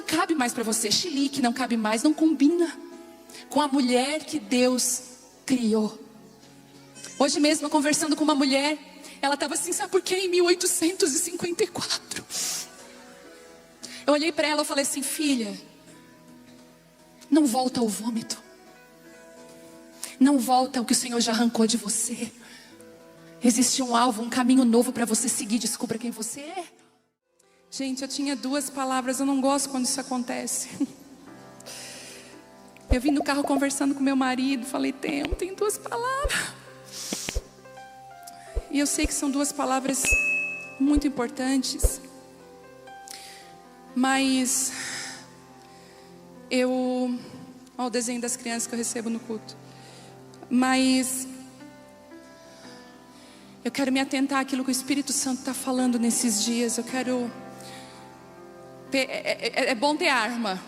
cabe mais para você. Chilique não cabe mais, não combina com a mulher que Deus criou. Hoje mesmo, eu conversando com uma mulher, ela estava assim, sabe por quê? Em 1854. Eu olhei para ela e falei assim, filha, não volta ao vômito. Não volta ao que o Senhor já arrancou de você. Existe um alvo, um caminho novo para você seguir. Descubra quem você é. Gente, eu tinha 2 palavras. Eu não gosto quando isso acontece. Eu vim no carro conversando com meu marido. Falei, tem 2 palavras. E eu sei que são 2 palavras muito importantes. Mas olha o desenho das crianças que eu recebo no culto. Mas eu quero me atentar àquilo que o Espírito Santo está falando nesses dias. É bom ter arma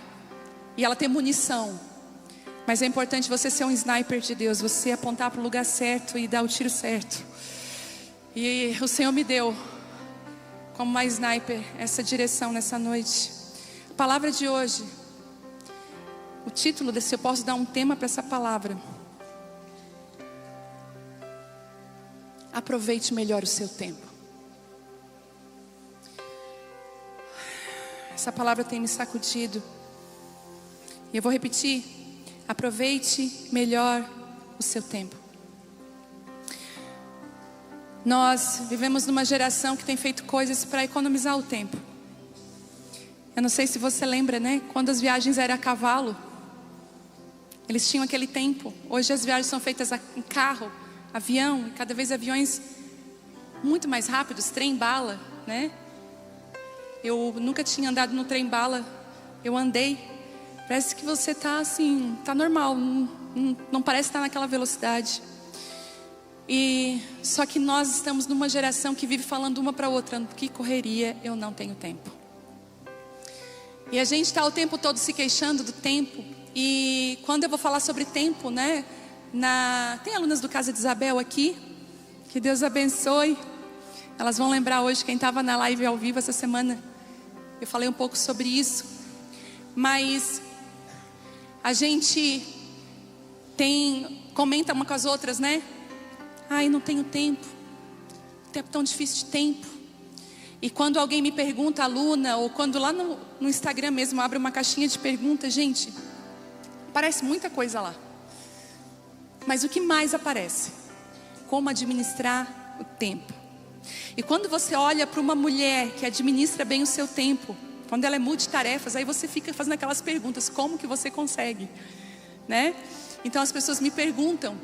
e ela ter munição, mas é importante você ser um sniper de Deus. Você apontar para o lugar certo e dar o tiro certo. E o Senhor me deu como uma sniper essa direção nessa noite. A palavra de hoje, o título desse, eu posso dar um tema para essa palavra: aproveite melhor o seu tempo. Essa palavra tem me sacudido. E eu vou repetir: aproveite melhor o seu tempo. Nós vivemos numa geração que tem feito coisas para economizar o tempo. Eu não sei se você lembra, né? Quando as viagens eram a cavalo, eles tinham aquele tempo. Hoje as viagens são feitas em carro, avião, e cada vez aviões muito mais rápidos, trem-bala, né? Eu nunca tinha andado no trem-bala. Eu andei. Parece que você está assim, está normal, não parece estar naquela velocidade. E só que nós estamos numa geração que vive falando uma para outra: que correria, eu não tenho tempo. E a gente está o tempo todo se queixando do tempo. E quando eu vou falar sobre tempo, né? Tem alunas do Casa de Isabel aqui? Que Deus abençoe. Elas vão lembrar hoje, quem estava na live ao vivo essa semana, eu falei um pouco sobre isso. Mas a gente comenta uma com as outras, né? Ai, não tenho tempo. O tempo tão difícil de tempo. E quando alguém me pergunta, aluna, ou quando lá no Instagram mesmo abre uma caixinha de perguntas, gente, aparece muita coisa lá. Mas o que mais aparece? Como administrar o tempo. E quando você olha para uma mulher que administra bem o seu tempo, quando ela é multitarefas, aí você fica fazendo aquelas perguntas: como que você consegue? Né? Então as pessoas me perguntam: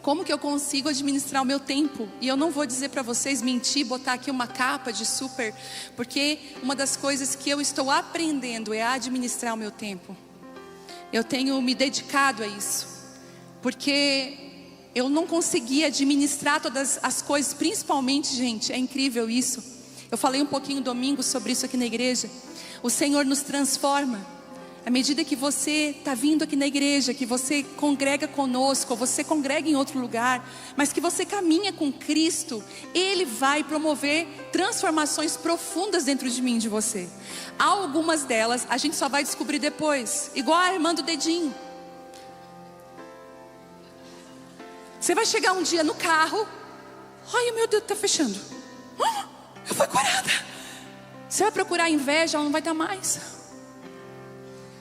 como que eu consigo administrar o meu tempo? E eu não vou dizer para vocês mentir, botar aqui uma capa de super, porque uma das coisas que eu estou aprendendo é administrar o meu tempo. Eu tenho me dedicado a isso, porque eu não conseguia administrar todas as coisas, principalmente, gente, é incrível isso. Eu falei um pouquinho domingo sobre isso aqui na igreja. O Senhor nos transforma. À medida que você está vindo aqui na igreja, que você congrega conosco, ou você congrega em outro lugar, mas que você caminha com Cristo, Ele vai promover transformações profundas dentro de mim e de você. Algumas delas a gente só vai descobrir depois, igual a irmã do dedinho. Você vai chegar um dia no carro: ai meu Deus, está fechando. Eu fui curada. Você vai procurar inveja, ela não vai estar mais.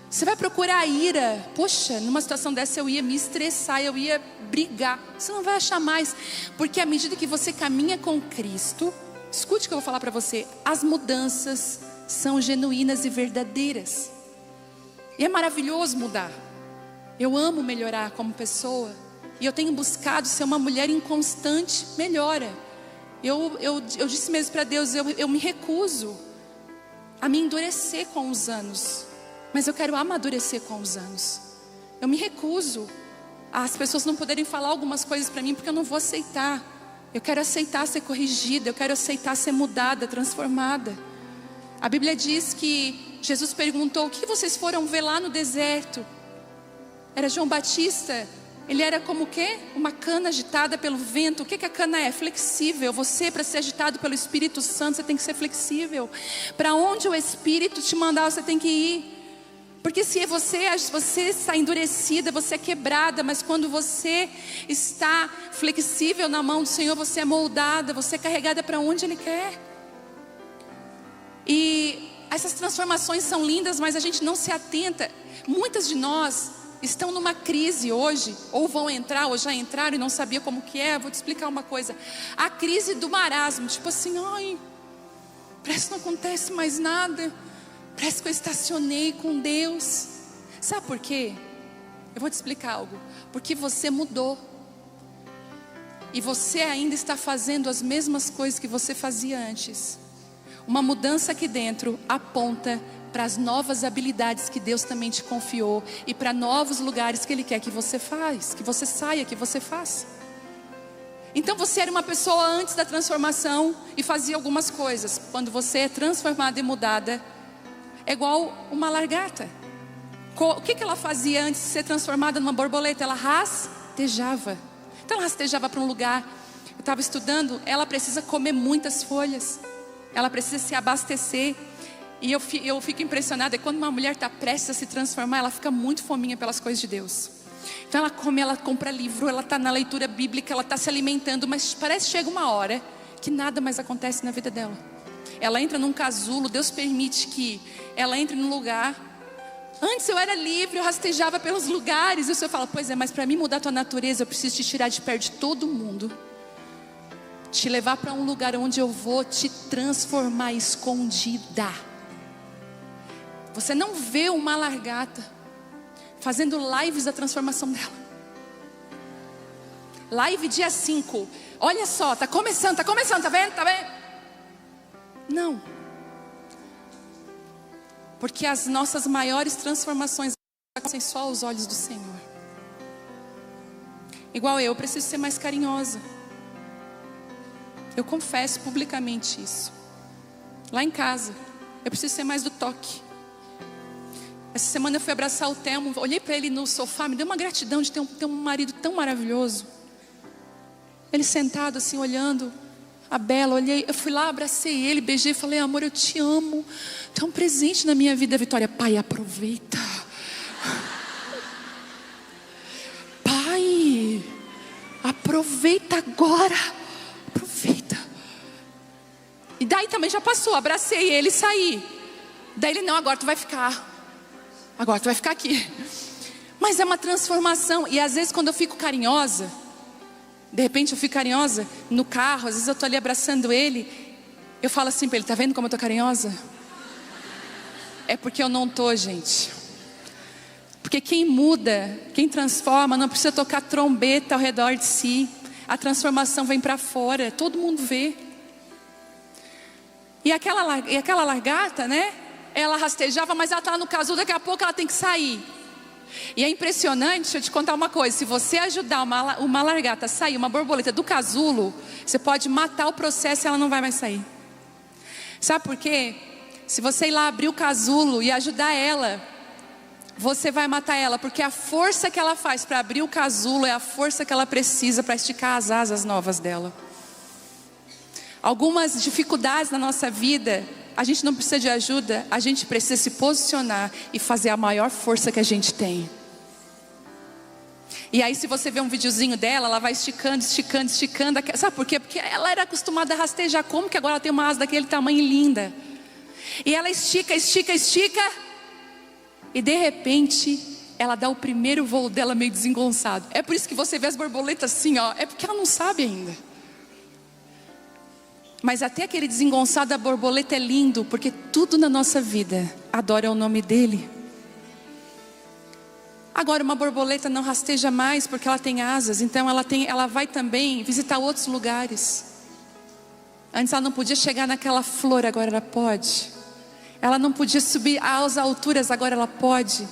Você vai procurar a ira. Poxa, numa situação dessa eu ia me estressar, eu ia brigar. Você não vai achar mais. Porque à medida que você caminha com Cristo, escute o que eu vou falar para você: as mudanças são genuínas e verdadeiras. E é maravilhoso mudar. Eu amo melhorar como pessoa. E eu tenho buscado ser uma mulher inconstante melhora. Eu disse mesmo para Deus: eu me recuso a me endurecer com os anos, mas eu quero amadurecer com os anos. Eu me recuso as pessoas não poderem falar algumas coisas para mim, porque eu não vou aceitar. Eu quero aceitar ser corrigida, eu quero aceitar ser mudada, transformada. A Bíblia diz que Jesus perguntou: o que vocês foram ver lá no deserto? Era João Batista Ele era como o quê? Uma cana agitada pelo vento. O que a cana é? Flexível. Você, para ser agitado pelo Espírito Santo, você tem que ser flexível. Para onde o Espírito te mandar, você tem que ir. Porque se você está endurecida, você é quebrada, mas quando você está flexível na mão do Senhor, você é moldada, você é carregada para onde Ele quer. E essas transformações são lindas, mas a gente não se atenta. Muitas de nós estão numa crise hoje, ou vão entrar, ou já entraram e não sabia como que é. Vou te explicar uma coisa. A crise do marasmo, tipo assim, ai, parece que não acontece mais nada. Parece que eu estacionei com Deus. Sabe por quê? Eu vou te explicar algo. Porque você mudou. E você ainda está fazendo as mesmas coisas que você fazia antes. Uma mudança aqui dentro aponta para as novas habilidades que Deus também te confiou. E para novos lugares que Ele quer que você que você saia, que você faça. Então você era uma pessoa antes da transformação e fazia algumas coisas. Quando você é transformada e mudada, é igual uma lagarta. O que ela fazia antes de ser transformada numa borboleta? Ela rastejava. Então ela rastejava para um lugar. Eu estava estudando, ela precisa comer muitas folhas. Ela precisa se abastecer. E eu fico impressionada. Quando uma mulher está prestes a se transformar, ela fica muito fominha pelas coisas de Deus. Então ela come, ela compra livro, ela está na leitura bíblica, ela está se alimentando. Mas parece que chega uma hora que nada mais acontece na vida dela. Ela entra num casulo, Deus permite que ela entre num lugar. Antes eu era livre, eu rastejava pelos lugares. E o Senhor fala, pois é, mas para mim mudar a tua natureza, eu preciso te tirar de perto de todo mundo. Te levar para um lugar onde eu vou te transformar escondida. Você não vê uma lagarta fazendo lives da transformação dela. Live dia 5. Olha só, tá começando, tá vendo? Tá vendo? Não. Porque as nossas maiores transformações acontecem só aos olhos do Senhor. Igual eu preciso ser mais carinhosa. Eu confesso publicamente isso. Lá em casa, eu preciso ser mais do toque. Essa semana eu fui abraçar o Telmo, olhei para ele no sofá, me deu uma gratidão de ter um marido tão maravilhoso. Ele sentado assim, olhando a Bela, eu fui lá, abracei ele, beijei, falei, amor, eu te amo. Tu é um presente na minha vida, Vitória. Pai, aproveita. Pai, aproveita agora. Aproveita. E daí também já passou, abracei ele e saí. Daí ele, não, agora tu vai ficar. Agora tu vai ficar aqui. Mas é uma transformação. E às vezes quando eu fico carinhosa, de repente eu fico carinhosa no carro, às vezes eu estou ali abraçando ele, eu falo assim para ele, tá vendo como eu estou carinhosa? É porque eu não estou, gente. Porque quem muda, quem transforma, não precisa tocar trombeta ao redor de si. A transformação vem para fora, todo mundo vê. E aquela lagarta, né? Ela rastejava, mas ela está no casulo, daqui a pouco ela tem que sair. E é impressionante, deixa eu te contar uma coisa. Se você ajudar uma lagarta a sair, uma borboleta do casulo, você pode matar o processo e ela não vai mais sair. Sabe por quê? Se você ir lá abrir o casulo e ajudar ela, você vai matar ela. Porque a força que ela faz para abrir o casulo é a força que ela precisa para esticar as asas novas dela. Algumas dificuldades na nossa vida, a gente não precisa de ajuda, a gente precisa se posicionar e fazer a maior força que a gente tem. E aí se você vê um videozinho dela, ela vai esticando. Sabe por quê? Porque ela era acostumada a rastejar. Como que agora ela tem uma asa daquele tamanho linda? E ela estica. E de repente, ela dá o primeiro voo dela meio desengonçado. É por isso que você vê as borboletas assim, ó. É porque ela não sabe ainda. Mas até aquele desengonçado da borboleta é lindo, porque tudo na nossa vida adora o nome dele. Agora uma borboleta não rasteja mais porque ela tem asas, então ela vai também visitar outros lugares. Antes ela não podia chegar naquela flor, agora ela pode. Ela não podia subir às alturas, agora ela pode.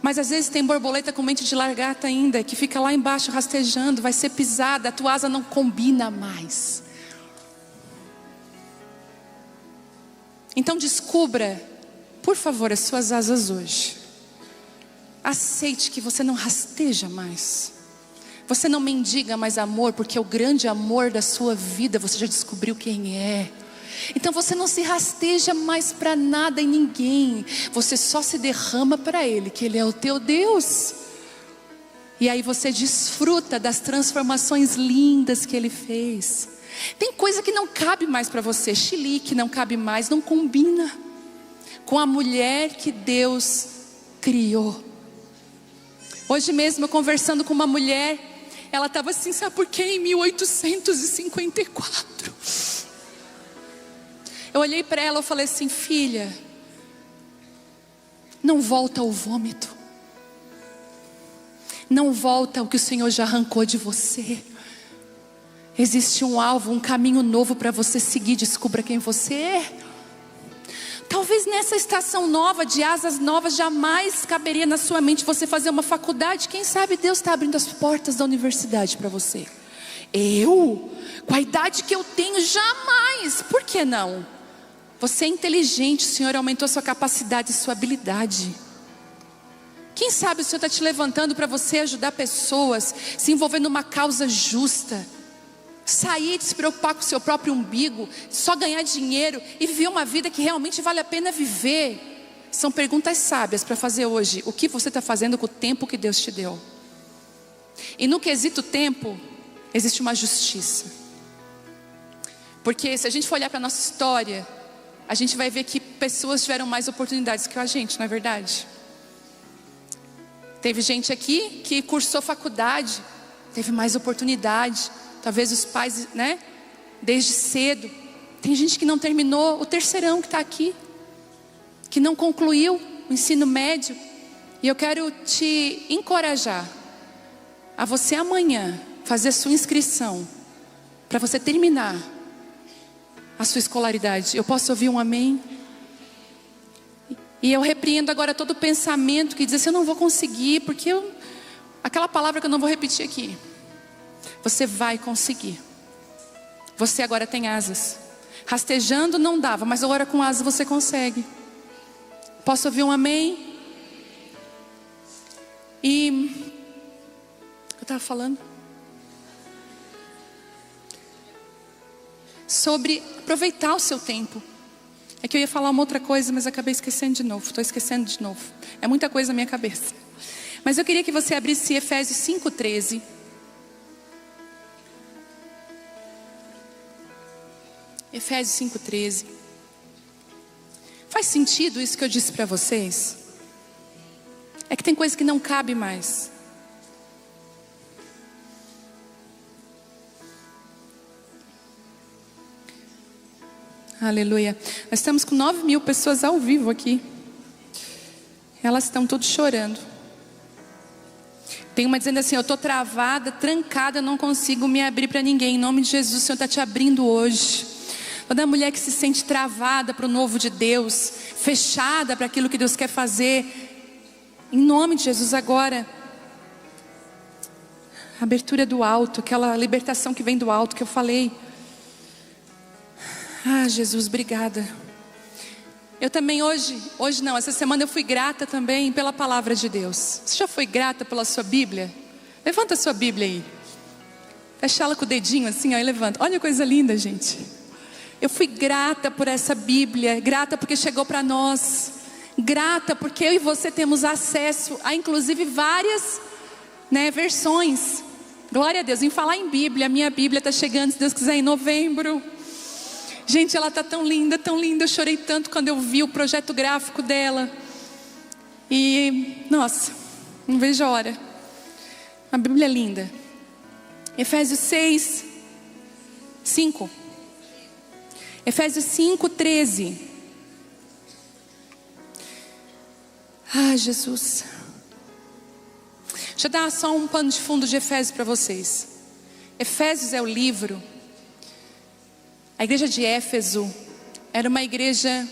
Mas às vezes tem borboleta com mente de lagarta ainda, que fica lá embaixo rastejando, vai ser pisada, a tua asa não combina mais. Então descubra, por favor, as suas asas hoje. Aceite que você não rasteja mais. Você não mendiga mais amor, porque o grande amor da sua vida você já descobriu quem é. Então você não se rasteja mais para nada e ninguém. Você só se derrama para Ele, que Ele é o teu Deus. E aí você desfruta das transformações lindas que Ele fez. Tem coisa que não cabe mais para você. Chilique não cabe mais, não combina com a mulher que Deus criou. Hoje mesmo eu conversando com uma mulher, ela estava assim, sabe por quê? Em 1854. Eu olhei para ela e falei assim, filha, não volta ao vômito. Não volta ao que o Senhor já arrancou de você. Existe um alvo, um caminho novo para você seguir. Descubra quem você é. Talvez nessa estação nova, de asas novas, jamais caberia na sua mente você fazer uma faculdade. Quem sabe Deus está abrindo as portas da universidade para você. Eu? Com a idade que eu tenho, jamais. Por que não? Você é inteligente, o Senhor aumentou sua capacidade e sua habilidade. Quem sabe o Senhor está te levantando para você ajudar pessoas, se envolver numa causa justa. Sair de se preocupar com o seu próprio umbigo, só ganhar dinheiro e viver uma vida que realmente vale a pena viver. São perguntas sábias para fazer hoje. O que você está fazendo com o tempo que Deus te deu? E no quesito tempo, existe uma justiça. Porque se a gente for olhar para a nossa história, a gente vai ver que pessoas tiveram mais oportunidades que a gente, não é verdade? Teve gente aqui que cursou faculdade, teve mais oportunidade. Talvez os pais, né, desde cedo. Tem gente que não terminou o terceirão que está aqui, que não concluiu o ensino médio. E eu quero te encorajar a você amanhã fazer a sua inscrição, para você terminar a sua escolaridade. Eu posso ouvir um amém? E eu repreendo agora todo pensamento que diz assim, eu não vou conseguir, porque aquela palavra que eu não vou repetir aqui. Você vai conseguir. Você agora tem asas. Rastejando não dava, mas agora com asas você consegue. Posso ouvir um amém? E eu estava falando sobre aproveitar o seu tempo. É que eu ia falar uma outra coisa, mas acabei esquecendo de novo. Estou esquecendo de novo. É muita coisa na minha cabeça. Mas eu queria que você abrisse Efésios 5:13. Efésios 5:13. Faz sentido isso que eu disse para vocês? É que tem coisa que não cabe mais. Aleluia. Nós estamos com 9.000 pessoas ao vivo aqui. Elas estão todas chorando. Tem uma dizendo assim, eu estou travada, trancada, eu não consigo me abrir para ninguém. Em nome de Jesus, o Senhor está te abrindo hoje. Toda mulher que se sente travada para o novo de Deus, fechada para aquilo que Deus quer fazer, em nome de Jesus agora, abertura do alto, aquela libertação que vem do alto que eu falei. Ah, Jesus, obrigada. Eu também hoje não, essa semana eu fui grata também pela palavra de Deus. Você já foi grata pela sua Bíblia? Levanta a sua Bíblia aí. Fecha ela com o dedinho assim, ó, e levanta. Olha que coisa linda, gente. Eu fui grata por essa Bíblia, grata porque chegou para nós, grata porque eu e você temos acesso a inclusive várias, versões. Glória a Deus. Em falar em Bíblia, a minha Bíblia está chegando, se Deus quiser, em novembro. Gente, ela está tão linda, tão linda. Eu chorei tanto quando eu vi o projeto gráfico dela. E, nossa, não vejo a hora. A Bíblia é linda. Efésios 5. Efésios 5:13. Ah, Jesus. Deixa eu dar só um pano de fundo de Efésios para vocês. Efésios é o livro. A igreja de Éfeso era uma igreja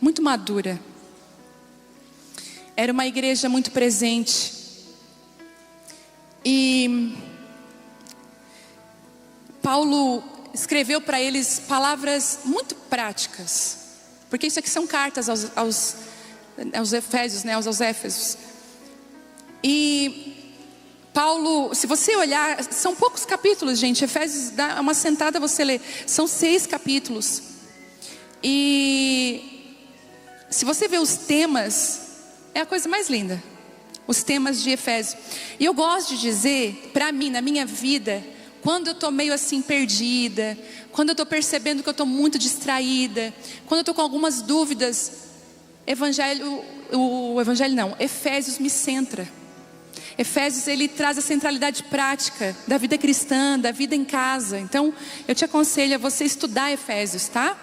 muito madura. Era uma igreja muito presente. E Paulo escreveu para eles palavras muito práticas. Porque isso aqui são cartas aos Efésios, aos Éfesos. E Paulo, se você olhar, são poucos capítulos, gente. Efésios, dá uma sentada você lê. São 6 capítulos. E se você ver os temas, é a coisa mais linda. Os temas de Efésios. E eu gosto de dizer, para mim, na minha vida, quando eu estou meio assim perdida, quando eu estou percebendo que eu estou muito distraída, quando eu estou com algumas dúvidas, Efésios me centra. Efésios, ele traz a centralidade prática da vida cristã, da vida em casa. Então, eu te aconselho a você estudar Efésios, tá?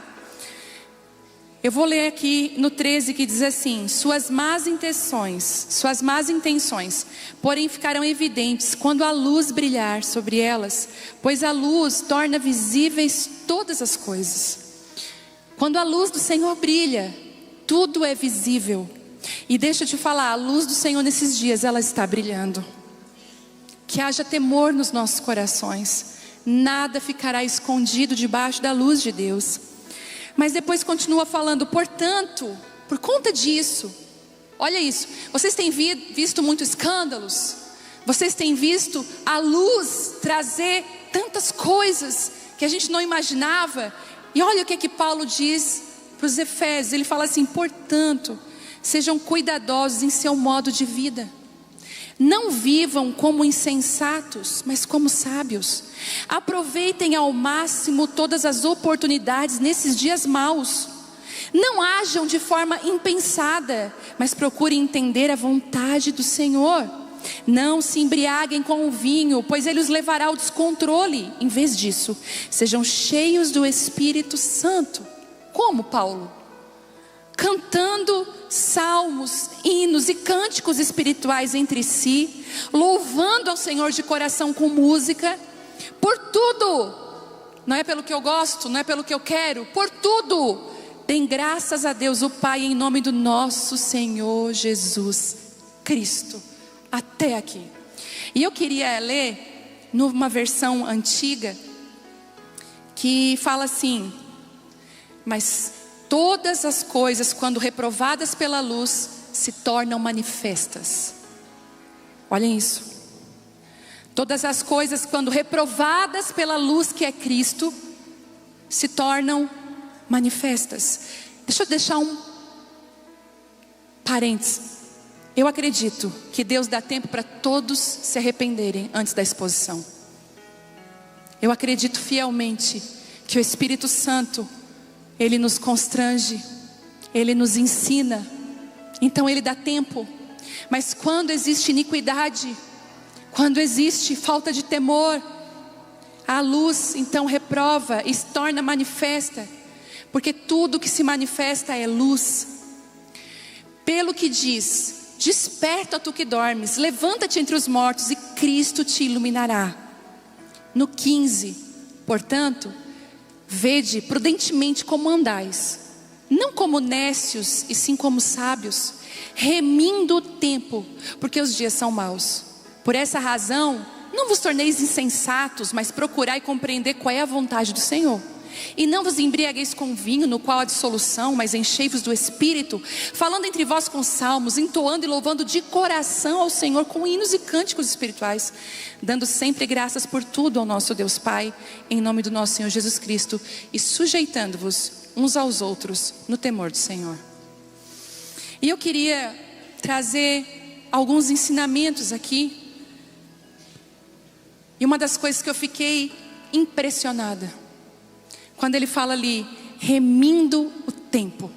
Eu vou ler aqui no 13 que diz assim: suas más intenções, porém ficarão evidentes quando a luz brilhar sobre elas, pois a luz torna visíveis todas as coisas. Quando a luz do Senhor brilha, tudo é visível. E deixa eu te falar, a luz do Senhor nesses dias, ela está brilhando. Que haja temor nos nossos corações. Nada ficará escondido debaixo da luz de Deus. Mas depois continua falando, portanto, por conta disso, olha isso, vocês têm visto muitos escândalos, vocês têm visto a luz trazer tantas coisas que a gente não imaginava. E olha o que Paulo diz para os Efésios, ele fala assim, portanto, sejam cuidadosos em seu modo de vida. Não vivam como insensatos, mas como sábios. Aproveitem ao máximo todas as oportunidades nesses dias maus. Não ajam de forma impensada, mas procurem entender a vontade do Senhor. Não se embriaguem com o vinho, pois ele os levará ao descontrole. Em vez disso, sejam cheios do Espírito Santo. Como, Paulo? Cantando salmos, hinos e cânticos espirituais entre si, louvando ao Senhor de coração com música, por tudo, não é pelo que eu gosto, não é pelo que eu quero, por tudo, deem graças a Deus o Pai em nome do nosso Senhor Jesus Cristo. Até aqui. E eu queria ler numa versão antiga, que fala assim, mas todas as coisas, quando reprovadas pela luz, se tornam manifestas. Olhem isso. Todas as coisas, quando reprovadas pela luz que é Cristo, se tornam manifestas. Deixa eu deixar um parênteses. Eu acredito que Deus dá tempo para todos se arrependerem antes da exposição. Eu acredito fielmente que o Espírito Santo, Ele nos constrange, Ele nos ensina, então Ele dá tempo. Mas quando existe iniquidade, quando existe falta de temor, a luz então reprova e se torna manifesta, porque tudo que se manifesta é luz. Pelo que diz, desperta tu que dormes, levanta-te entre os mortos e Cristo te iluminará. No 15, portanto, vede prudentemente como andais, não como nécios e sim como sábios, remindo o tempo, porque os dias são maus. Por essa razão, não vos torneis insensatos, mas procurai compreender qual é a vontade do Senhor. E não vos embriagueis com vinho, no qual há dissolução, mas enchei-vos do Espírito, falando entre vós com salmos, entoando e louvando de coração ao Senhor com hinos e cânticos espirituais, dando sempre graças por tudo ao nosso Deus Pai, em nome do nosso Senhor Jesus Cristo, e sujeitando-vos uns aos outros no temor do Senhor. E eu queria trazer alguns ensinamentos aqui. E uma das coisas que eu fiquei impressionada, quando ele fala ali, remindo o tempo.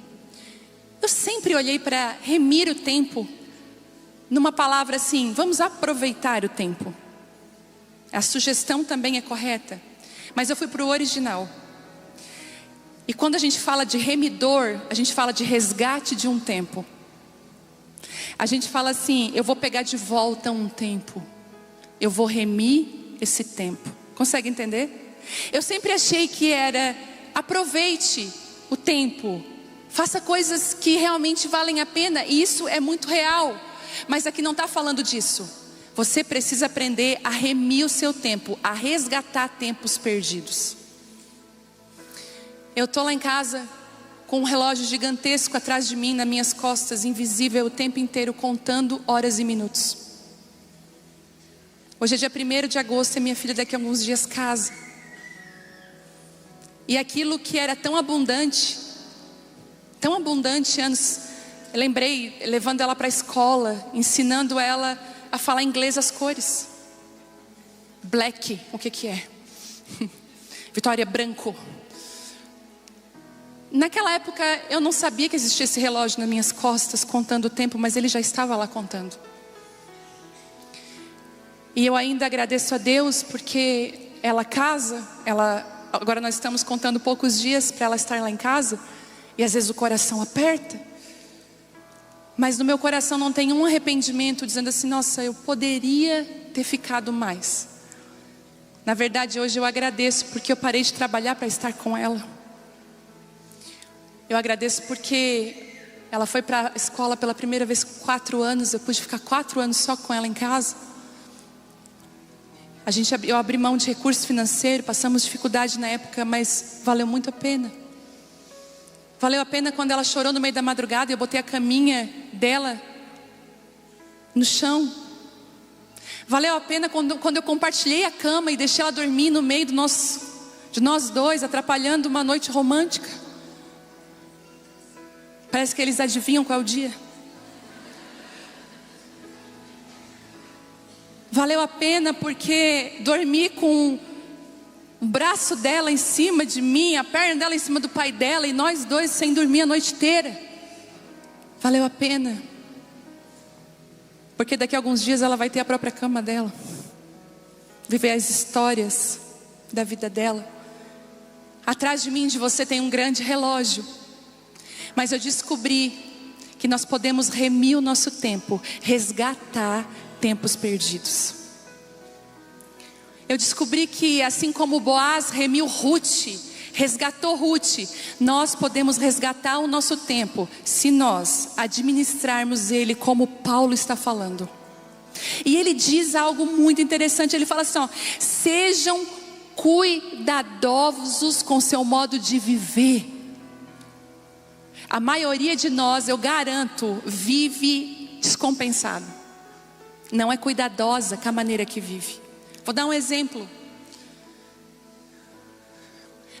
Eu sempre olhei para remir o tempo numa palavra assim, vamos aproveitar o tempo. A sugestão também é correta, mas eu fui para o original. E quando a gente fala de remidor, a gente fala de resgate de um tempo. A gente fala assim, eu vou pegar de volta um tempo, eu vou remir esse tempo. Consegue entender? Eu sempre achei que era, aproveite o tempo, faça coisas que realmente valem a pena, e isso é muito real, mas aqui não está falando disso. Você precisa aprender a remir o seu tempo, a resgatar tempos perdidos. Eu estou lá em casa com um relógio gigantesco atrás de mim, nas minhas costas, invisível o tempo inteiro, contando horas e minutos. Hoje é dia 1º de agosto e minha filha daqui a alguns dias casa. E aquilo que era tão abundante antes, eu lembrei, levando ela para a escola, ensinando ela a falar inglês as cores. Black, o que é? Vitória, branco. Naquela época eu não sabia que existia esse relógio nas minhas costas contando o tempo, mas ele já estava lá contando. E eu ainda agradeço a Deus porque ela casa, agora nós estamos contando poucos dias para ela estar lá em casa, e às vezes o coração aperta, mas no meu coração não tem um arrependimento dizendo assim, nossa, eu poderia ter ficado mais. Na verdade hoje eu agradeço porque eu parei de trabalhar para estar com ela. Eu agradeço porque ela foi para a escola pela primeira vez com 4 anos, eu pude ficar 4 anos só com ela em casa. Eu abri mão de recurso financeiro, passamos dificuldade na época, mas valeu muito a pena. Valeu a pena quando ela chorou no meio da madrugada e eu botei a caminha dela no chão. Valeu a pena quando eu compartilhei a cama e deixei ela dormir no meio de nós dois, atrapalhando uma noite romântica. Parece que eles adivinham qual é o dia. Valeu a pena porque dormi com o braço dela em cima de mim, a perna dela em cima do pai dela, e nós dois sem dormir a noite inteira. Valeu a pena porque daqui a alguns dias ela vai ter a própria cama dela, viver as histórias da vida dela. Atrás de mim e de você tem um grande relógio, mas eu descobri que nós podemos remir o nosso tempo, resgatar tempos perdidos. Eu descobri que assim como Boaz remiu Ruth, resgatou Ruth, nós podemos resgatar o nosso tempo se nós administrarmos ele como Paulo está falando. E ele diz algo muito interessante, ele fala assim, ó, sejam cuidadosos com seu modo de viver. A maioria de nós, eu garanto, vive descompensado. Não é cuidadosa com a maneira que vive. Vou dar um exemplo.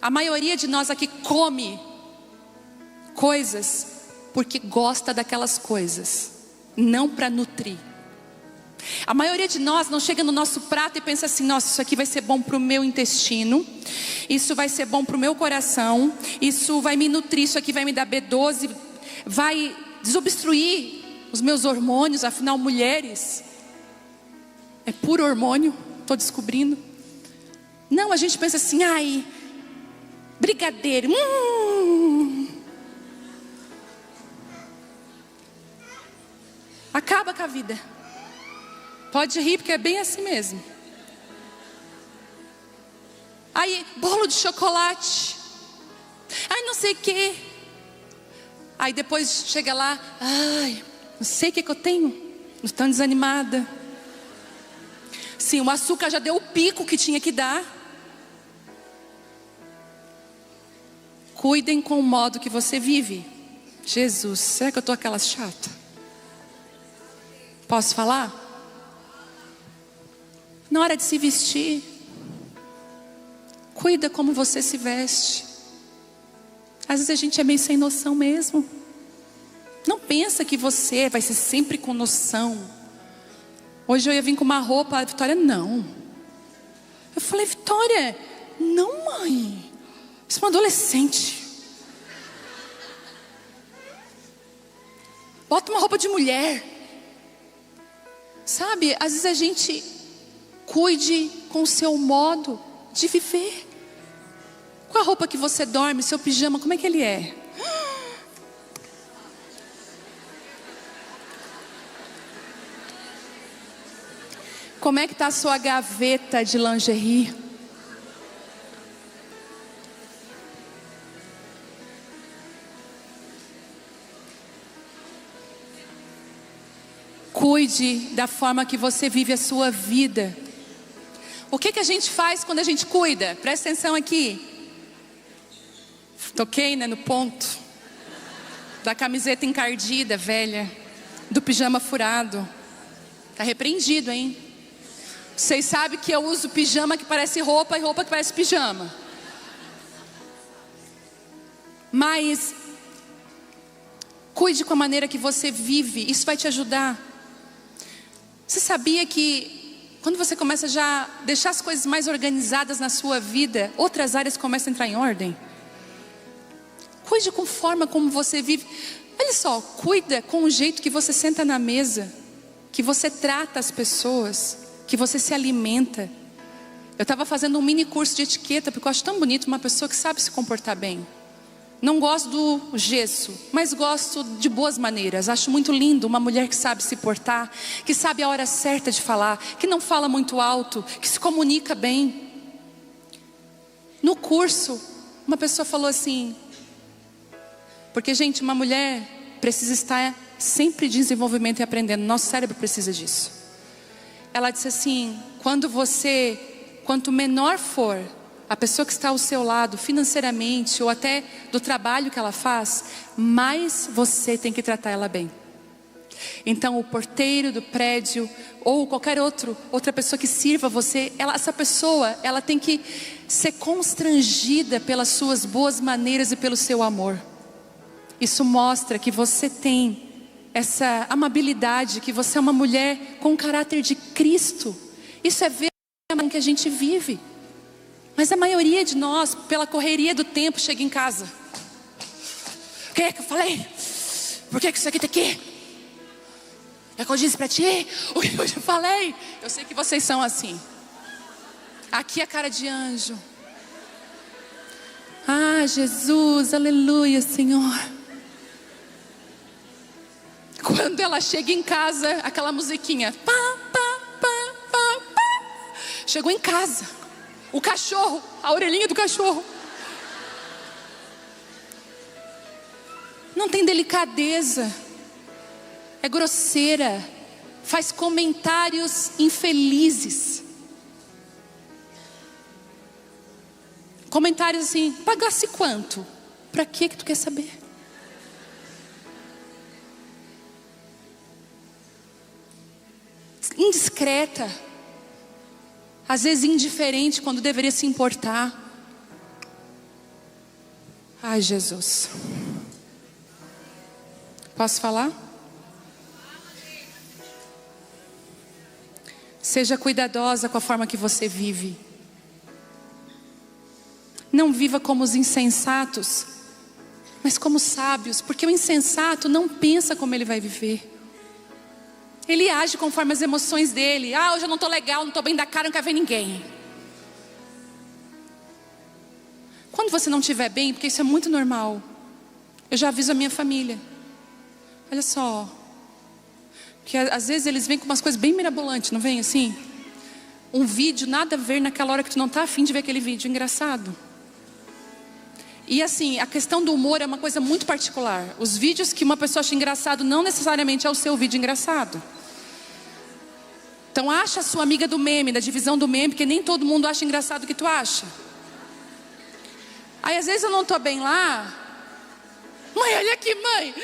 A maioria de nós aqui come coisas porque gosta daquelas coisas, não para nutrir. A maioria de nós não chega no nosso prato e pensa assim, nossa, isso aqui vai ser bom para o meu intestino, isso vai ser bom para o meu coração, isso vai me nutrir, isso aqui vai me dar B12, vai desobstruir os meus hormônios. Afinal, mulheres é puro hormônio, estou descobrindo. Não, a gente pensa assim, ai, brigadeiro, acaba com a vida. Pode rir porque é bem assim mesmo. Aí, bolo de chocolate, ai, não sei o que. Aí depois chega lá, ai, não sei o que eu tenho, não estou desanimada. Sim, o açúcar já deu o pico que tinha que dar. Cuidem com o modo que você vive. Jesus, será que eu estou aquela chata? Posso falar? Na hora de se vestir, cuida como você se veste. Às vezes a gente é meio sem noção mesmo. Não pensa que você vai ser sempre com noção. Hoje eu ia vir com uma roupa, a Vitória, não. Eu falei, Vitória, não, mãe. Você é uma adolescente. Bota uma roupa de mulher. Sabe, às vezes a gente cuide com o seu modo de viver. Qual a roupa que você dorme, seu pijama, como é que ele é? Como é que está a sua gaveta de lingerie? Cuide da forma que você vive a sua vida. O que a gente faz quando a gente cuida? Presta atenção aqui. Toquei, né, no ponto. Da camiseta encardida, velha. Do pijama furado. Tá repreendido, hein? Vocês sabem que eu uso pijama que parece roupa e roupa que parece pijama. Mas cuide com a maneira que você vive, isso vai te ajudar. Você sabia que quando você começa já a deixar as coisas mais organizadas na sua vida, outras áreas começam a entrar em ordem? Cuide com a forma como você vive. Olha só, cuida com o jeito que você senta na mesa, que você trata as pessoas, que você se alimenta. Eu estava fazendo um mini curso de etiqueta, porque eu acho tão bonito uma pessoa que sabe se comportar bem. Não gosto do gesso, mas gosto de boas maneiras. Acho muito lindo uma mulher que sabe se portar, que sabe a hora certa de falar, que não fala muito alto, que se comunica bem. No curso, uma pessoa falou assim, porque gente, uma mulher precisa estar sempre em desenvolvimento e aprendendo, nosso cérebro precisa disso. Ela disse assim, quanto menor for a pessoa que está ao seu lado financeiramente ou até do trabalho que ela faz, mais você tem que tratar ela bem. Então o porteiro do prédio ou qualquer outra pessoa que sirva você, essa pessoa ela tem que ser constrangida pelas suas boas maneiras e pelo seu amor. Isso mostra que você tem essa amabilidade, que você é uma mulher com o caráter de Cristo. Isso é ver a maneira que a gente vive. Mas a maioria de nós, pela correria do tempo, chega em casa. O que é que eu falei? Por que isso aqui está aqui? É que eu disse para ti? O que eu te falei? Eu sei que vocês são assim. Aqui é cara de anjo. Ah, Jesus, aleluia, Senhor. Quando ela chega em casa, aquela musiquinha. Pá, pá, pá, pá, pá. Chegou em casa. O cachorro, a orelhinha do cachorro. Não tem delicadeza. É grosseira. Faz comentários infelizes. Comentários assim, pagasse quanto? Pra que tu quer saber? Indiscreta. Às vezes indiferente quando deveria se importar. Ai, Jesus. Posso falar? Seja cuidadosa com a forma que você vive. Não viva como os insensatos, mas como sábios, porque o insensato não pensa como ele vai viver. Ele age conforme as emoções dele. Ah, hoje eu não estou legal, não estou bem da cara, não quero ver ninguém. Quando você não estiver bem, porque isso é muito normal, eu já aviso a minha família. Olha só, porque às vezes eles vêm com umas coisas bem mirabolantes, não vem assim? Um vídeo nada a ver naquela hora que tu não está afim de ver aquele vídeo, engraçado. E assim, a questão do humor é uma coisa muito particular. Os vídeos que uma pessoa acha engraçado não necessariamente é o seu vídeo engraçado. Então acha a sua amiga do meme, da divisão do meme, porque nem todo mundo acha engraçado o que tu acha. Aí às vezes eu não estou bem lá. Mãe, olha aqui, mãe.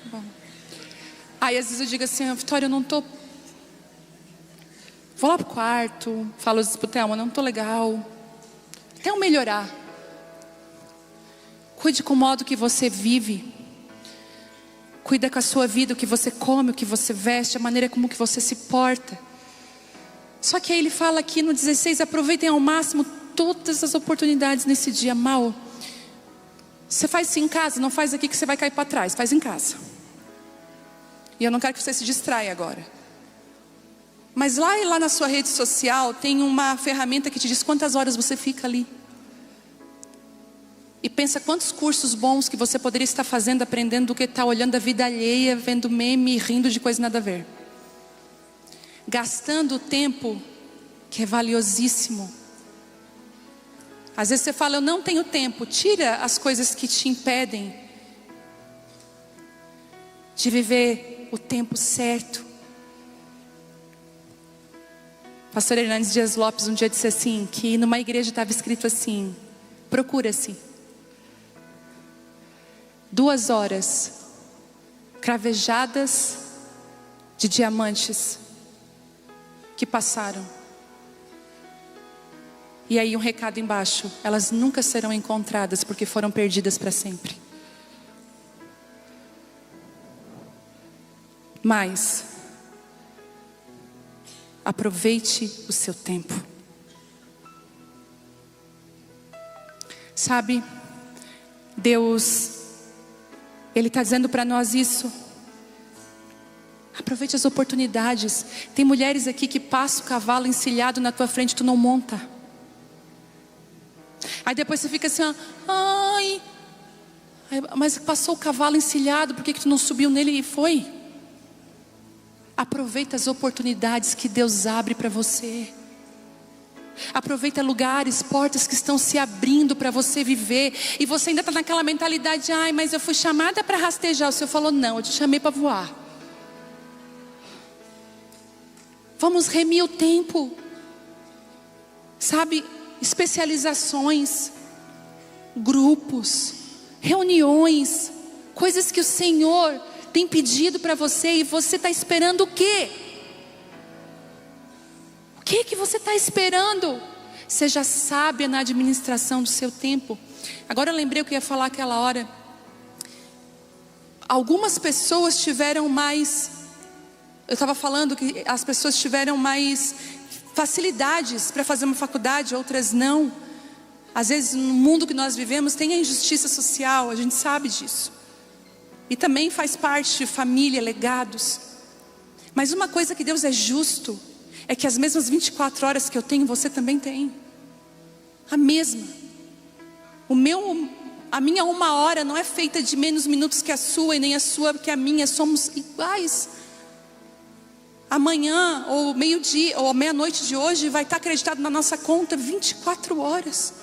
Bom. Aí às vezes eu digo assim, Vitória, eu não estou... Vou lá pro quarto, falo isso pro Thelma, não estou legal. Até eu melhorar. Cuide com o modo que você vive. Cuida com a sua vida, o que você come, o que você veste, a maneira como que você se porta. Só que aí ele fala aqui no 16, aproveitem ao máximo todas as oportunidades nesse dia mau. Você faz isso em casa, não faz aqui que você vai cair para trás, faz em casa. E eu não quero que você se distraia agora. Mas lá na sua rede social tem uma ferramenta que te diz quantas horas você fica ali. E pensa quantos cursos bons que você poderia estar fazendo, aprendendo do que estar olhando a vida alheia, vendo meme e rindo de coisa nada a ver. Gastando o tempo que é valiosíssimo. Às vezes você fala, eu não tenho tempo. Tira as coisas que te impedem de viver o tempo certo. Pastor Hernandes Dias Lopes um dia disse assim, que numa igreja estava escrito assim, procura-se 2 horas cravejadas de diamantes que passaram. E aí um recado embaixo: elas nunca serão encontradas porque foram perdidas para sempre. Mas aproveite o seu tempo. Sabe, Deus, Ele está dizendo para nós isso. Aproveite as oportunidades. Tem mulheres aqui que passam o cavalo encilhado na tua frente, tu não monta. Aí depois você fica assim, ai, mas passou o cavalo encilhado, por que tu não subiu nele e foi? Aproveita as oportunidades que Deus abre para você. Aproveita lugares, portas que estão se abrindo para você viver. E você ainda está naquela mentalidade: ai, mas eu fui chamada para rastejar. O Senhor falou: não, eu te chamei para voar. Vamos remir o tempo. Sabe, especializações, grupos, reuniões, coisas que o Senhor tem pedido para você, e você está esperando o quê? O que você está esperando? Seja sábia na administração do seu tempo. Agora eu lembrei o que eu ia falar aquela hora. Algumas pessoas tiveram mais, eu estava falando que as pessoas tiveram mais facilidades para fazer uma faculdade, outras não. Às vezes no mundo que nós vivemos tem a injustiça social, a gente sabe disso. E também faz parte de família, legados. Mas uma coisa que Deus é justo é que as mesmas 24 horas que eu tenho, você também tem. A mesma. A minha 1 hora não é feita de menos minutos que a sua, e nem a sua que a minha. Somos iguais. Amanhã, ou meio-dia, ou meia-noite de hoje, vai estar acreditado na nossa conta 24 horas.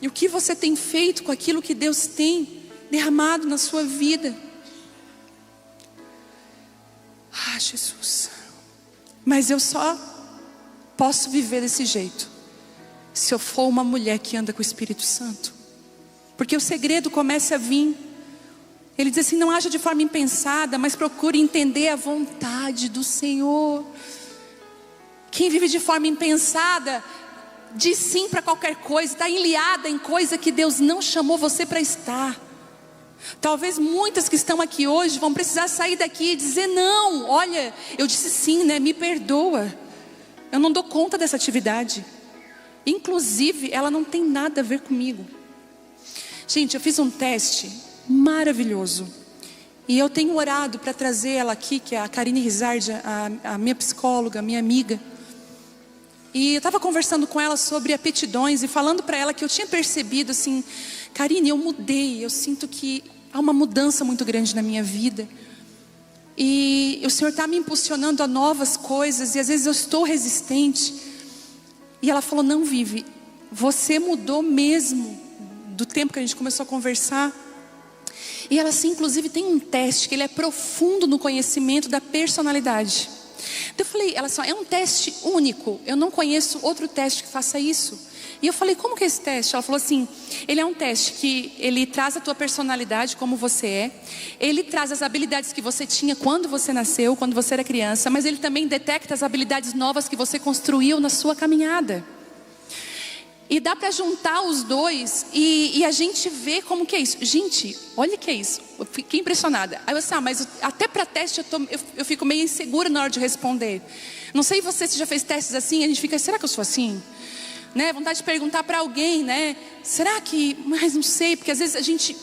E o que você tem feito com aquilo que Deus tem derramado na sua vida? Ah, Jesus. Mas eu só posso viver desse jeito se eu for uma mulher que anda com o Espírito Santo. Porque o segredo começa a vir. Ele diz assim: não haja de forma impensada, mas procure entender a vontade do Senhor. Quem vive de forma impensada diz sim para qualquer coisa, está enliada em coisa que Deus não chamou você para estar. Talvez muitas que estão aqui hoje vão precisar sair daqui e dizer: não, olha, eu disse sim, né? Me perdoa, eu não dou conta dessa atividade. Inclusive, ela não tem nada a ver comigo. Gente, eu fiz um teste maravilhoso, e eu tenho orado para trazer ela aqui, que é a Karine Rizard, a minha psicóloga, minha amiga. E eu estava conversando com ela sobre aptidões, e falando para ela que eu tinha percebido assim: Karine, eu mudei, eu sinto que há uma mudança muito grande na minha vida. E o Senhor está me impulsionando a novas coisas, e às vezes eu estou resistente. E ela falou: não, Vivi, você mudou mesmo do tempo que a gente começou a conversar. E ela assim, inclusive tem um teste que ele é profundo no conhecimento da personalidade. Eu falei, ela só é um teste único, eu não conheço outro teste que faça isso. E eu falei: como que é esse teste? Ela falou assim: ele é um teste que ele traz a tua personalidade, como você é. Ele traz as habilidades que você tinha quando você nasceu, quando você era criança. Mas ele também detecta as habilidades novas que você construiu na sua caminhada. E dá para juntar os dois e a gente vê como que é isso. Gente, olha que é isso. Eu fiquei impressionada. Aí eu disse: mas até para teste eu fico meio insegura na hora de responder. Não sei você se já fez testes assim, a gente fica: será que eu sou assim? Né? Vontade de perguntar para alguém, né? Será que... Mas não sei, porque às vezes a gente...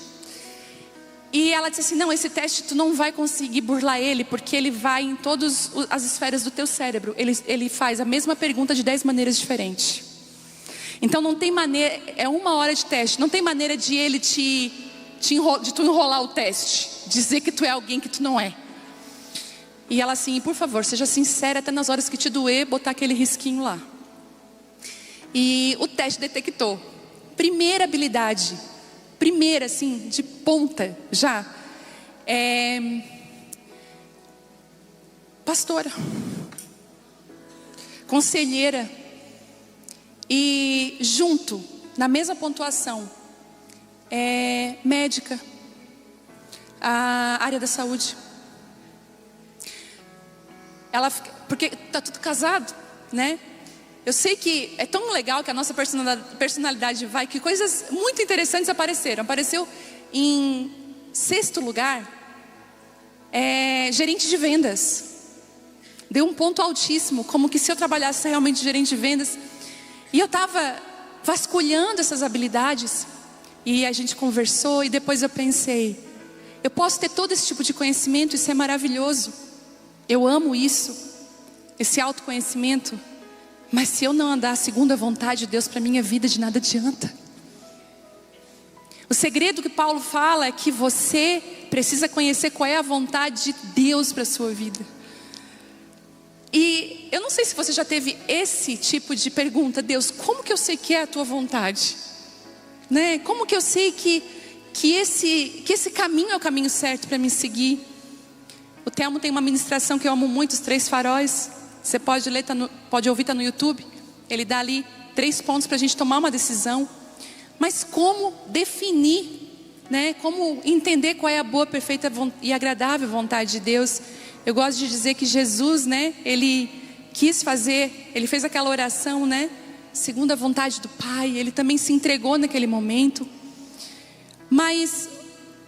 E ela disse assim: não, esse teste tu não vai conseguir burlar ele, porque ele vai em todas as esferas do teu cérebro. Ele faz a mesma pergunta de 10 maneiras diferentes. Então não tem maneira, é 1 hora de teste, não tem maneira de ele de tu enrolar o teste, dizer que tu é alguém que tu não é. E ela assim: por favor, seja sincera até nas horas que te doer, botar aquele risquinho lá. E o teste detectou. Primeira habilidade, primeira assim, de ponta já, pastora, conselheira. E junto, na mesma pontuação, médica. a área da saúde. Porque tá tudo casado, né? Eu sei que é tão legal que a nossa personalidade vai, que coisas muito interessantes apareceram. Apareceu em 6º lugar, gerente de vendas. Deu um ponto altíssimo, como que se eu trabalhasse realmente gerente de vendas. E eu estava vasculhando essas habilidades, e a gente conversou, e depois eu pensei, eu posso ter todo esse tipo de conhecimento, isso é maravilhoso. Eu amo isso, esse autoconhecimento. Mas se eu não andar segundo a vontade de Deus para a minha vida, de nada adianta. O segredo que Paulo fala é que você precisa conhecer qual é a vontade de Deus para a sua vida. E eu não sei se você já teve esse tipo de pergunta: Deus, como que eu sei que é a tua vontade? Né? Como que eu sei que esse caminho é o caminho certo para me seguir? O Telmo tem uma ministração que eu amo muito, os 3 faróis. Você pode ler, pode ouvir, está no YouTube. Ele dá ali 3 pontos para a gente tomar uma decisão. Mas como definir, né? Como entender qual é a boa, perfeita e agradável vontade de Deus? Eu gosto de dizer que Jesus, né? Ele fez aquela oração, né? Segundo a vontade do Pai. Ele também se entregou naquele momento. Mas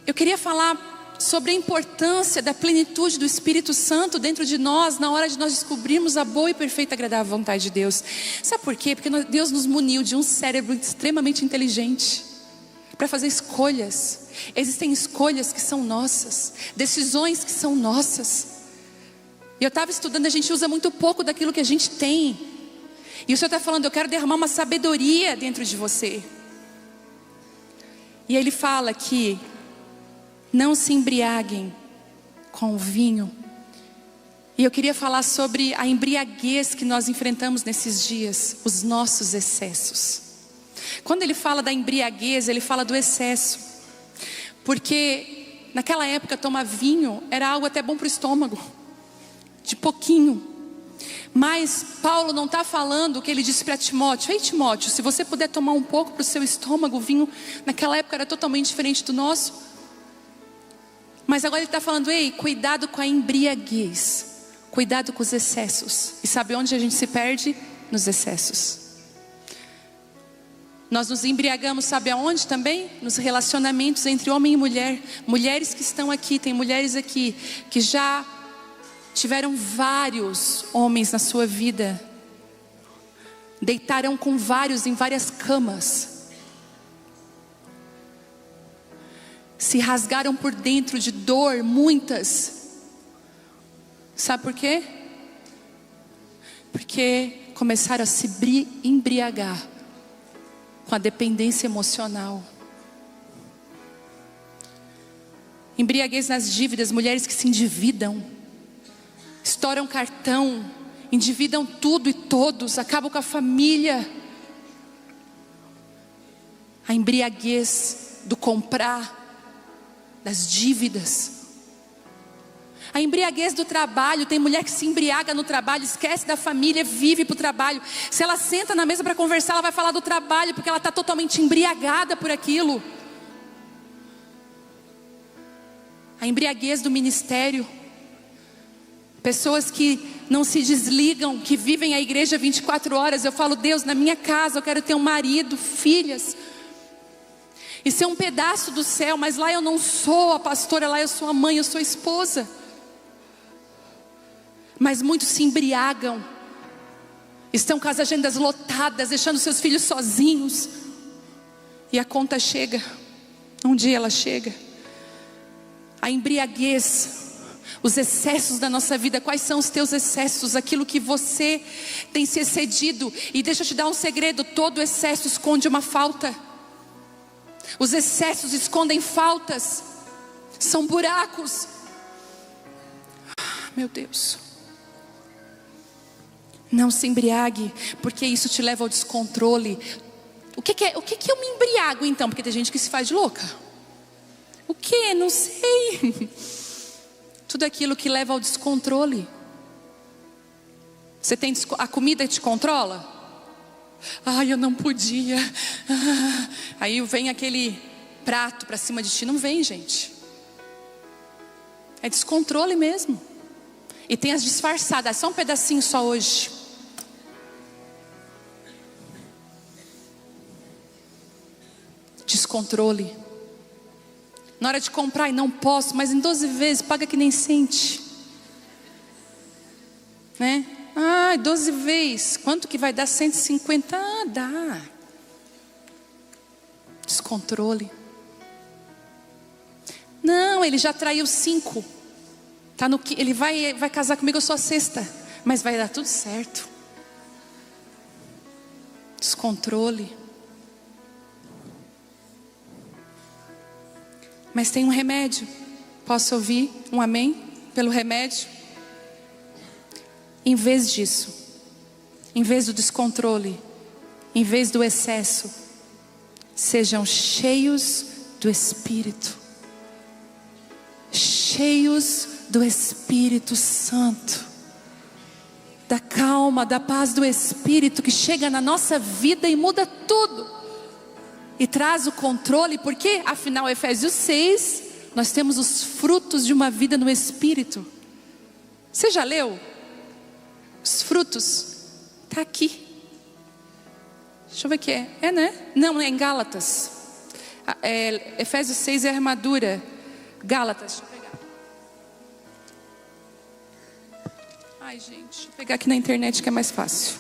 eu queria falar sobre a importância da plenitude do Espírito Santo dentro de nós, na hora de nós descobrirmos a boa e perfeita e agradável vontade de Deus. Sabe por quê? Porque Deus nos muniu de um cérebro extremamente inteligente para fazer escolhas. Existem escolhas que são nossas, decisões que são nossas. E eu estava estudando, a gente usa muito pouco daquilo que a gente tem. E o Senhor está falando, eu quero derramar uma sabedoria dentro de você. E Ele fala que não se embriaguem com o vinho. E eu queria falar sobre a embriaguez que nós enfrentamos nesses dias, os nossos excessos. Quando ele fala da embriaguez, ele fala do excesso. Porque naquela época tomar vinho era algo até bom para o estômago, de pouquinho. Mas Paulo não está falando o que ele disse para Timóteo: ei Timóteo, se você puder tomar um pouco para o seu estômago, o vinho naquela época era totalmente diferente do nosso. Mas agora ele está falando: ei, cuidado com a embriaguez, cuidado com os excessos. E sabe onde a gente se perde? Nos excessos. Nós nos embriagamos, sabe aonde também? Nos relacionamentos entre homem e mulher. Mulheres que estão aqui, tem mulheres aqui que já tiveram vários homens na sua vida, deitaram com vários em várias camas, se rasgaram por dentro de dor, muitas. Sabe por quê? Porque começaram a se embriagar com a dependência emocional. Embriaguez nas dívidas, mulheres que se endividam, estouram cartão, endividam tudo e todos, acabam com a família. A embriaguez do comprar, das dívidas. A embriaguez do trabalho, tem mulher que se embriaga no trabalho, esquece da família, vive para o trabalho. Se ela senta na mesa para conversar, ela vai falar do trabalho, porque ela está totalmente embriagada por aquilo. A embriaguez do ministério, pessoas que não se desligam, que vivem a igreja 24 horas. Eu falo: Deus, na minha casa eu quero ter um marido, filhas, e ser um pedaço do céu, mas lá eu não sou a pastora, lá eu sou a mãe, eu sou a esposa. Mas muitos se embriagam, estão com as agendas lotadas, deixando seus filhos sozinhos, e a conta chega, um dia ela chega. A embriaguez, os excessos da nossa vida. Quais são os teus excessos? Aquilo que você tem se excedido. E deixa eu te dar um segredo: todo excesso esconde uma falta. Os excessos escondem faltas, são buracos. Meu Deus. Não se embriague, porque isso te leva ao descontrole. O que eu me embriago então? Porque tem gente que se faz de louca. O que? Não sei. Tudo aquilo que leva ao descontrole. Você tem a comida te controla? Ai, eu não podia. Aí vem aquele prato para cima de ti. Não vem, gente. É descontrole mesmo. E tem as disfarçadas, só um pedacinho só hoje. Descontrole. Na hora de comprar, e não posso, mas em 12 vezes, paga que nem sente. Né? 12 vezes, quanto que vai dar? 150? Dá. Descontrole. Não, ele já traiu 5. Tá no que ele vai casar comigo, eu sou a 6ª, mas vai dar tudo certo. Descontrole. Mas tem um remédio. Posso ouvir um amém pelo remédio? Em vez disso, em vez do descontrole, em vez do excesso, sejam cheios do Espírito. Cheios do Espírito Santo. Da calma, da paz do Espírito que chega na nossa vida e muda tudo. E traz o controle, porque afinal Efésios 6, nós temos os frutos de uma vida no Espírito. Você já leu? Os frutos, está aqui. Deixa eu ver o que é. É, né? Não, é em Gálatas. Efésios 6 é a armadura. Gálatas, deixa eu pegar. Ai, gente, deixa eu pegar aqui na internet que é mais fácil.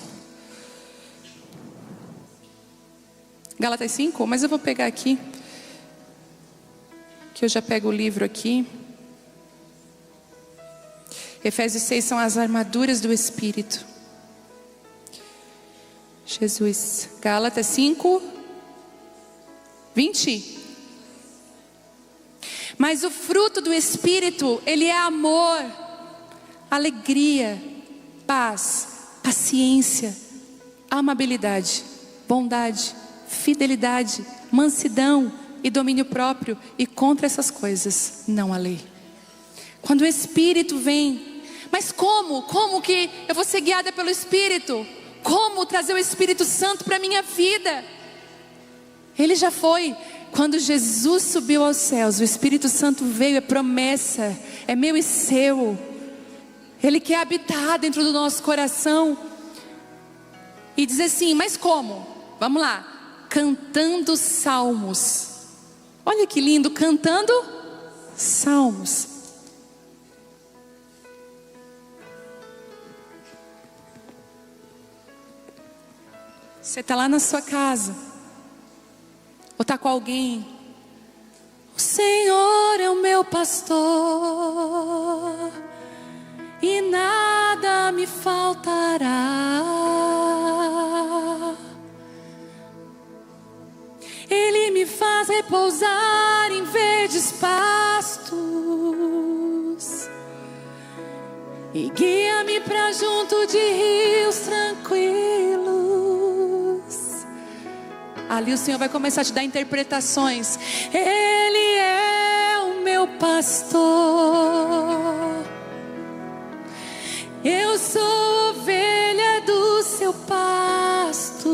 Gálatas 5, mas eu vou pegar aqui. Que eu já pego o livro aqui. Efésios 6 são as armaduras do Espírito. Jesus. Gálatas 5, 20. Mas o fruto do Espírito, ele é amor, alegria, paz, paciência, amabilidade, bondade, fidelidade, mansidão e domínio próprio. E contra essas coisas não há lei. Quando o Espírito vem, mas como? Como que eu vou ser guiada pelo Espírito? Como trazer o Espírito Santo para a minha vida? Ele já foi. Quando Jesus subiu aos céus, o Espírito Santo veio, é promessa, é meu e seu. Ele quer habitar dentro do nosso coração. E diz assim, mas como? Vamos lá. Cantando salmos. Olha que lindo, cantando salmos. Você está lá na sua casa, ou está com alguém. O Senhor é o meu pastor, e nada me faltará. Ele me faz repousar em verdes pastos, e guia-me para junto de rios tranquilos. Ali o Senhor vai começar a te dar interpretações. Ele é o meu pastor, eu sou ovelha do seu pasto.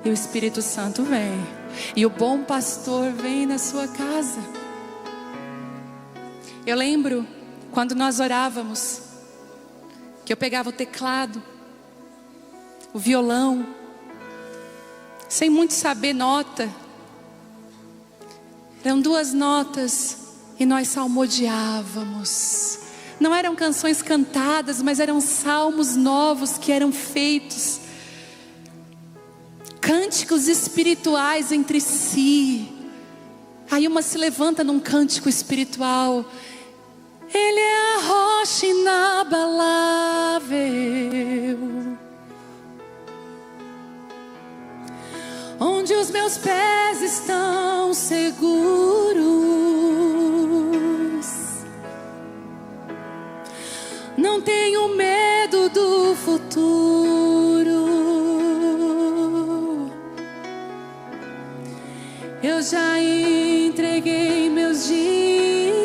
E o Espírito Santo vem, e o bom pastor vem na sua casa. Eu lembro quando nós orávamos, que eu pegava o teclado, o violão, sem muito saber nota. Eram 2 notas e nós salmodiávamos. Não eram canções cantadas, mas eram salmos novos que eram feitos. Cânticos espirituais entre si. Aí uma se levanta num cântico espiritual. Ele é a rocha inabalável, onde os meus pés estão seguros. Não tenho medo do futuro. Eu já entreguei meus dias.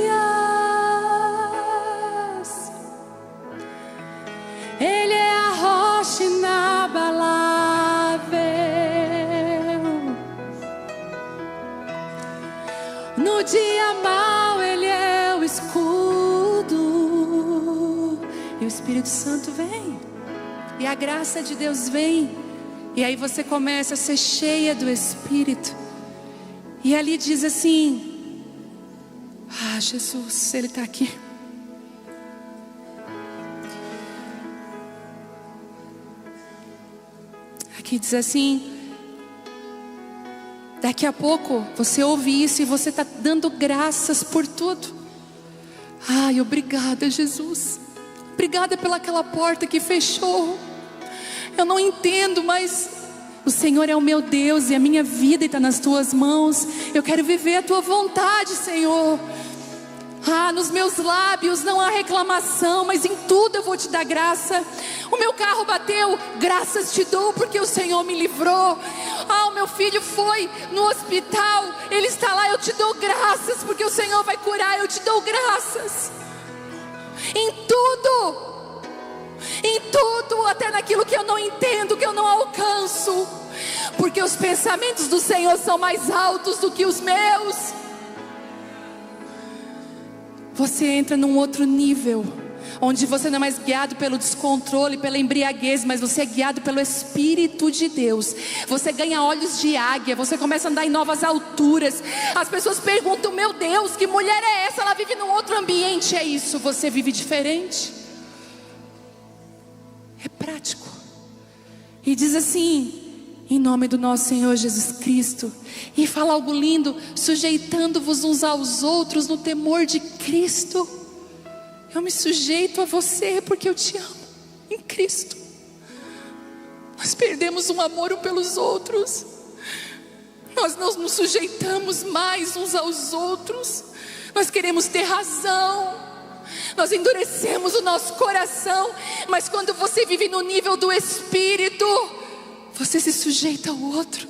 Ele é a rocha inabalável. No dia mau Ele é o Espírito Santo vem. E a graça de Deus vem. E aí você começa a ser cheia do Espírito. E ali diz assim: ah, Jesus, Ele está aqui. Aqui diz assim: daqui a pouco você ouve isso e você está dando graças por tudo. Ai, obrigada, Jesus. Obrigada pelaquela porta que fechou. Eu não entendo, mas o Senhor é o meu Deus e a minha vida está nas tuas mãos. Eu quero viver a tua vontade, Senhor. Ah, nos meus lábios não há reclamação, mas em tudo eu vou te dar graça. O meu carro bateu, graças te dou porque o Senhor me livrou. Ah, o meu filho foi no hospital, ele está lá, eu te dou graças porque o Senhor vai curar, eu te dou graças. Em tudo, até naquilo que eu não entendo, que eu não alcanço, porque os pensamentos do Senhor são mais altos do que os meus. Você entra num outro nível, onde você não é mais guiado pelo descontrole, pela embriaguez, mas você é guiado pelo Espírito de Deus. Você ganha olhos de águia, você começa a andar em novas alturas. As pessoas perguntam: meu Deus, que mulher é essa? Ela vive num outro ambiente. É isso, você vive diferente. É prático. E diz assim: em nome do nosso Senhor Jesus Cristo. E fala algo lindo: sujeitando-vos uns aos outros no temor de Cristo. Eu me sujeito a você porque eu te amo em Cristo. Nós perdemos um amor um pelos outros. Nós não nos sujeitamos mais uns aos outros. Nós queremos ter razão. Nós endurecemos o nosso coração. Mas quando você vive no nível do Espírito, você se sujeita ao outro.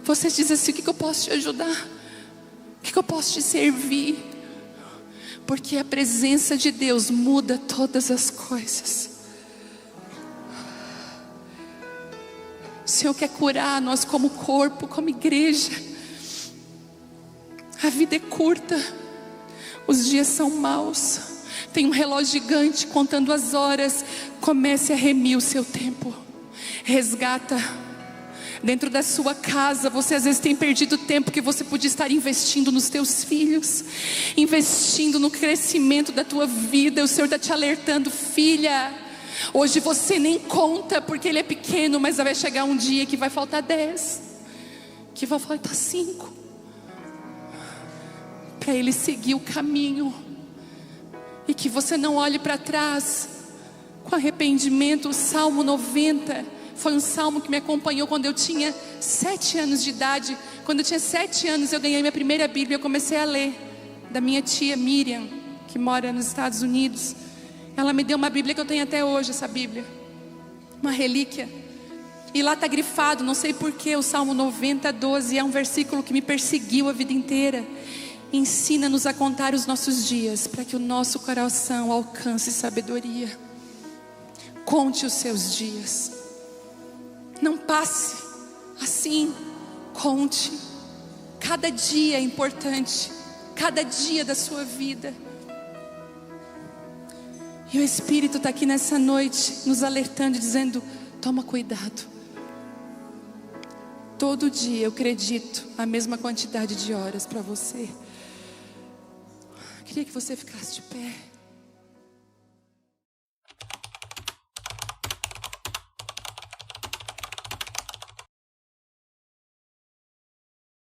Você diz assim: o que eu posso te ajudar? O que eu posso te servir? Porque a presença de Deus muda todas as coisas. O Senhor quer curar nós como corpo, como igreja. A vida é curta, os dias são maus. Tem um relógio gigante contando as horas. Comece a remir o seu tempo. Resgata. Dentro da sua casa, você às vezes tem perdido tempo que você podia estar investindo nos teus filhos, investindo no crescimento da tua vida. O Senhor está te alertando: filha, hoje você nem conta porque ele é pequeno, mas vai chegar um dia que vai faltar 10, que vai faltar 5, para ele seguir o caminho. E que você não olhe para trás com arrependimento. O Salmo 90 foi um salmo que me acompanhou quando eu tinha 7 anos de idade. Quando eu tinha 7 anos eu ganhei minha primeira Bíblia. Eu comecei a ler da minha tia Miriam, que mora nos Estados Unidos. Ela me deu uma Bíblia que eu tenho até hoje, essa Bíblia, uma relíquia. E lá está grifado, não sei porquê, o Salmo 90, 12. É um versículo que me perseguiu a vida inteira. Ensina-nos a contar os nossos dias, para que o nosso coração alcance sabedoria. Conte os seus dias. Não passe assim. Conte. Cada dia é importante. Cada dia da sua vida. E o Espírito está aqui nessa noite nos alertando, dizendo: toma cuidado. Todo dia eu acredito a mesma quantidade de horas para você. Eu queria que você ficasse de pé.